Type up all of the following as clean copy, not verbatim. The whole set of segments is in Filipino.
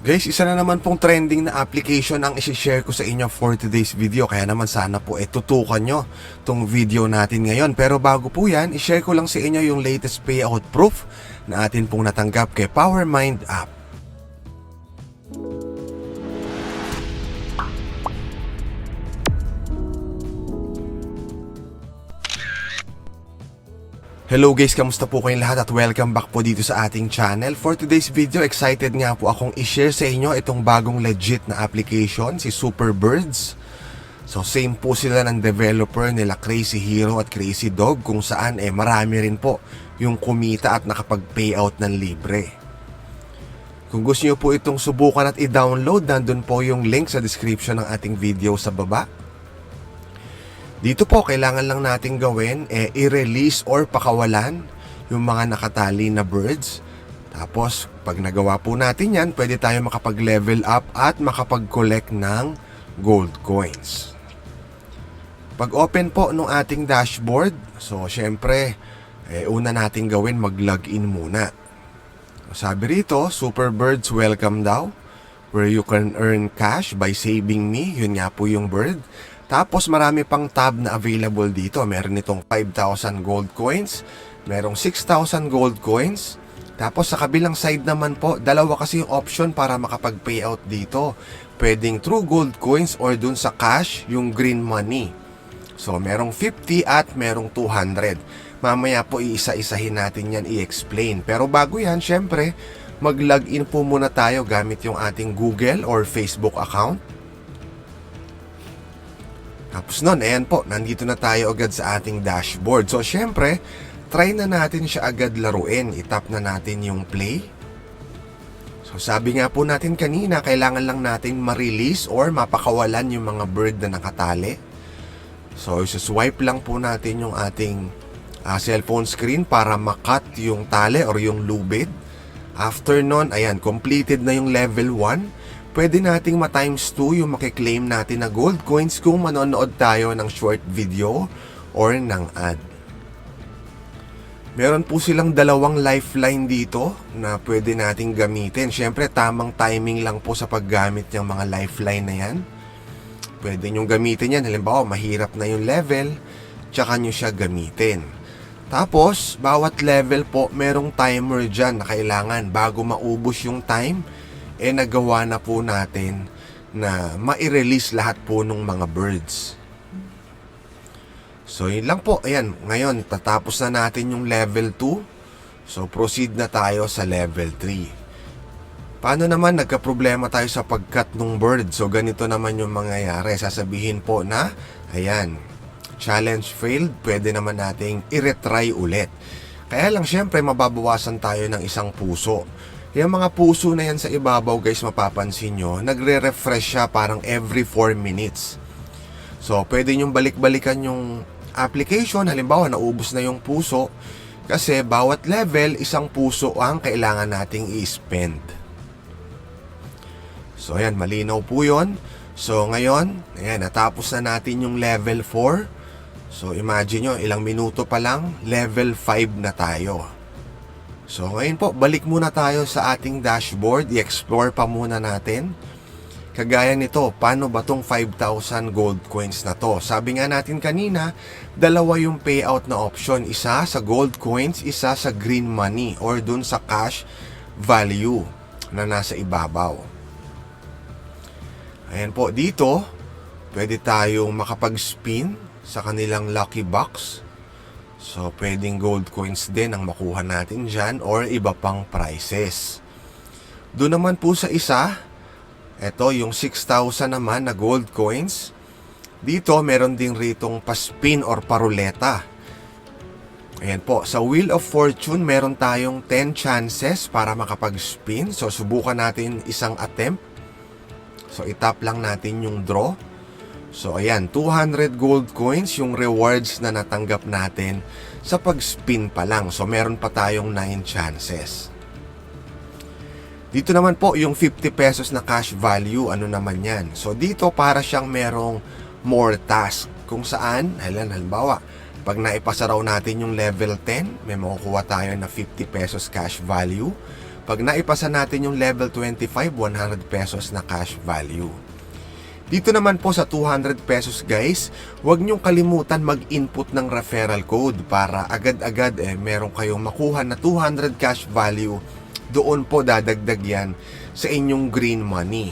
Guys, isa na naman pong trending na application ang isi-share ko sa inyo for today's video. Kaya naman sana po tutukan nyo tong video natin ngayon. Pero bago po yan, i-share ko lang sa inyo yung latest payout proof na atin pong natanggap kay PowerMind app. Hello guys, kamusta po kayong lahat at welcome back po dito sa ating channel. For today's video, excited nga po akong i-share sa inyo itong bagong legit na application, si Superbirds. So same po sila ng developer nila Crazy Hero at Crazy Dog, kung saan marami rin po yung kumita at nakapag-payout ng libre. Kung gusto nyo po itong subukan at i-download, nandun po yung link sa description ng ating video sa baba. Dito po, kailangan lang natin gawin, i-release or pakawalan yung mga nakatali na birds. Tapos, pag nagawa po natin yan, pwede tayo makapag-level up at makapag-collect ng gold coins. Pag open po nung ating dashboard, so syempre, una natin gawin, mag-login muna. Sabi rito, Superbirds welcome daw, where you can earn cash by saving me. Yun nga po yung bird. Tapos marami pang tab na available dito. Meron itong 5,000 gold coins, merong 6,000 gold coins. Tapos sa kabilang side naman po, dalawa kasi yung option para makapag-payout dito. Pwedeng true gold coins or dun sa cash, yung green money. So merong 50 at merong 200. Mamaya po iisa-isahin natin yan i-explain. Pero bago yan, syempre, mag-login po muna tayo gamit yung ating Google or Facebook account. Tapos nun, ayan po, nandito na tayo agad sa ating dashboard. So, syempre, try na natin siya agad laruin. I-tap na natin yung play. So, sabi nga po natin kanina, kailangan lang natin ma-release or mapakawalan yung mga bird na nakatali. So, swipe lang po natin yung ating cellphone screen para makat yung tali or yung lubid. After nun, ayan, completed na yung level 1. Pwede nating ma-times 2 yung makiklaim natin na gold coins kung manonood tayo ng short video or ng ad. Meron po silang dalawang lifeline dito na pwede nating gamitin. Siyempre, tamang timing lang po sa paggamit ng mga lifeline na yan. Pwede nyong gamitin yan. Halimbawa, mahirap na yung level, tsaka nyo siya gamitin. Tapos, bawat level po, merong timer dyan na kailangan bago maubos yung time, nagawa na po natin na ma-release lahat po ng mga birds. So, yun lang po. Ayan, ngayon, tatapos na natin yung level 2. So, proceed na tayo sa level 3. Paano naman nagka-problema tayo sa pag-cut ng bird? So, ganito naman yung mangyayari. Sasabihin po na, ayan, challenge failed. Pwede naman nating i-retry ulit. Kaya lang, syempre, mababawasan tayo ng isang puso. Yung mga puso na yan sa ibabaw, guys, mapapansin nyo, nagre-refresh siya parang every 4 minutes. So, pwede nyong balik-balikan yung application. Halimbawa, naubos na yung puso. Kasi bawat level, isang puso ang kailangan nating i-spend. So, ayan, malinaw po yun. So, ngayon, ayan, natapos na natin yung level 4. So, imagine nyo, ilang minuto pa lang, level 5 na tayo. So, ngayon po, balik muna tayo sa ating dashboard. I-explore pa muna natin. Kagaya nito, paano ba tong 5,000 gold coins na to? Sabi nga natin kanina, dalawa yung payout na option. Isa sa gold coins, isa sa green money or dun sa cash value na nasa ibabaw. Ayan po, dito, pwede tayong makapag-spin sa kanilang lucky box. So, pwedeng gold coins din ang makuha natin dyan or iba pang prices. Doon naman po sa isa, ito yung 6,000 naman na gold coins. Dito, meron din ritong pa-spin or paruleta. Ayan po, sa Wheel of Fortune, meron tayong 10 chances para makapag-spin. So, subukan natin isang attempt. So, itap lang natin yung draw. So, ayan, 200 gold coins yung rewards na natanggap natin sa pag-spin pa lang. So, meron pa tayong 9 chances. Dito naman po, yung 50 pesos na cash value, ano naman yan? So, dito para siyang merong more task. Kung saan, halimbawa, pag naipasa raw natin yung level 10, may makukuha tayo na 50 pesos cash value. Kapag naipasa natin yung level 25, 100 pesos na cash value. Dito naman po sa 200 pesos guys, huwag nyong kalimutan mag-input ng referral code para agad-agad meron kayong makuha na 200 cash value. Doon po dadagdag yan sa inyong green money.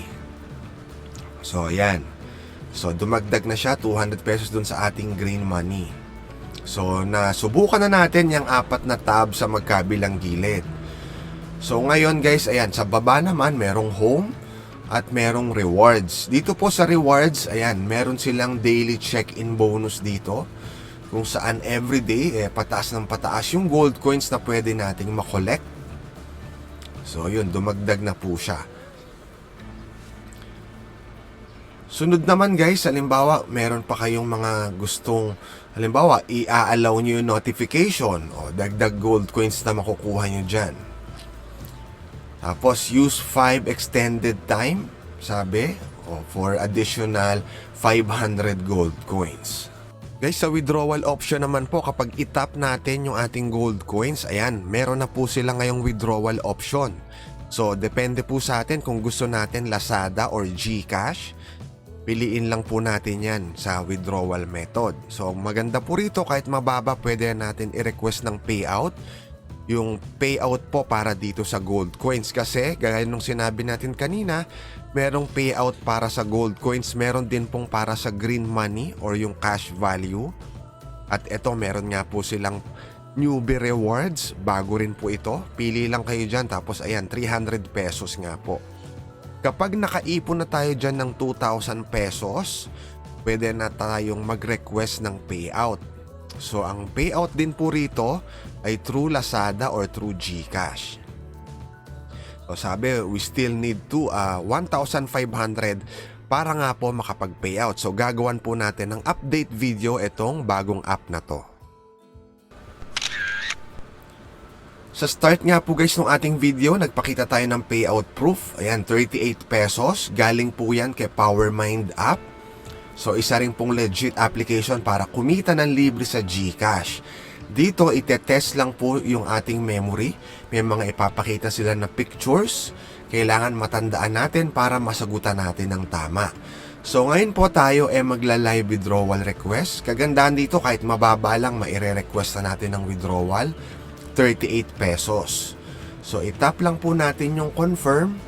So ayan. So dumagdag na siya 200 pesos dun sa ating green money. So nasubukan na natin yung 4 na tab sa magkabilang gilid. So ngayon guys, ayan, sa baba naman merong home at merong rewards. Dito po sa rewards, ayan, meron silang daily check-in bonus dito. Kung saan everyday, pataas ng pataas yung gold coins na pwede nating makollect. So yun, dumagdag na po siya. Sunod naman guys, halimbawa, meron pa kayong mga gustong, halimbawa, i-allow nyo yung notification o dagdag gold coins na makukuha nyo dyan. Tapos, use 5 extended time, sabi, for additional 500 gold coins. Guys, sa withdrawal option naman po, kapag itap natin yung ating gold coins, ayan, meron na po sila ngayong withdrawal option. So, depende po sa atin kung gusto natin Lazada or GCash. Piliin lang po natin yan sa withdrawal method. So, maganda po rito, kahit mababa, pwede natin i-request ng payout. Yung payout po para dito sa gold coins kasi gaya nung sinabi natin kanina, merong payout para sa gold coins, meron din pong para sa green money or yung cash value. At ito meron nga po silang newbie rewards, bago rin po ito. Pili lang kayo dyan, tapos ayan, 300 pesos nga po. Kapag nakaipon na tayo dyan ng 2,000 pesos, pwede na tayong mag-request ng payout. So, ang payout din po rito ay through Lazada or through GCash. So, sabi, we still need to 1,500 para nga po makapag-payout. So, gagawan po natin ng update video itong bagong app na to. Sa start nga po guys ng ating video, nagpakita tayo ng payout proof. Ayan, 38 pesos. Galing po yan kay PowerMind app. So, isa rin pong legit application para kumita ng libre sa GCash. Dito, itetest lang po yung ating memory. May mga ipapakita sila na pictures. Kailangan matandaan natin para masagutan natin ng tama. So, ngayon po tayo magla-live withdrawal request. Kagandahan dito, kahit mababa lang, maire-request na natin ng withdrawal. 38 pesos. So, itap lang po natin yung confirm.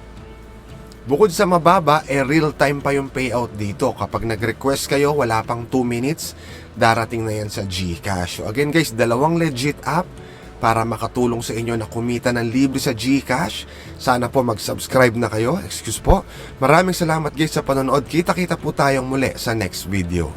Bukod sa mababa, real time pa yung payout dito. Kapag nag-request kayo, wala pang 2 minutes, darating na yan sa GCash. So again guys, dalawang legit app para makatulong sa inyo na kumita ng libre sa GCash. Sana po mag-subscribe na kayo. Excuse po. Maraming salamat guys sa panonood. Kita-kita po tayong muli sa next video.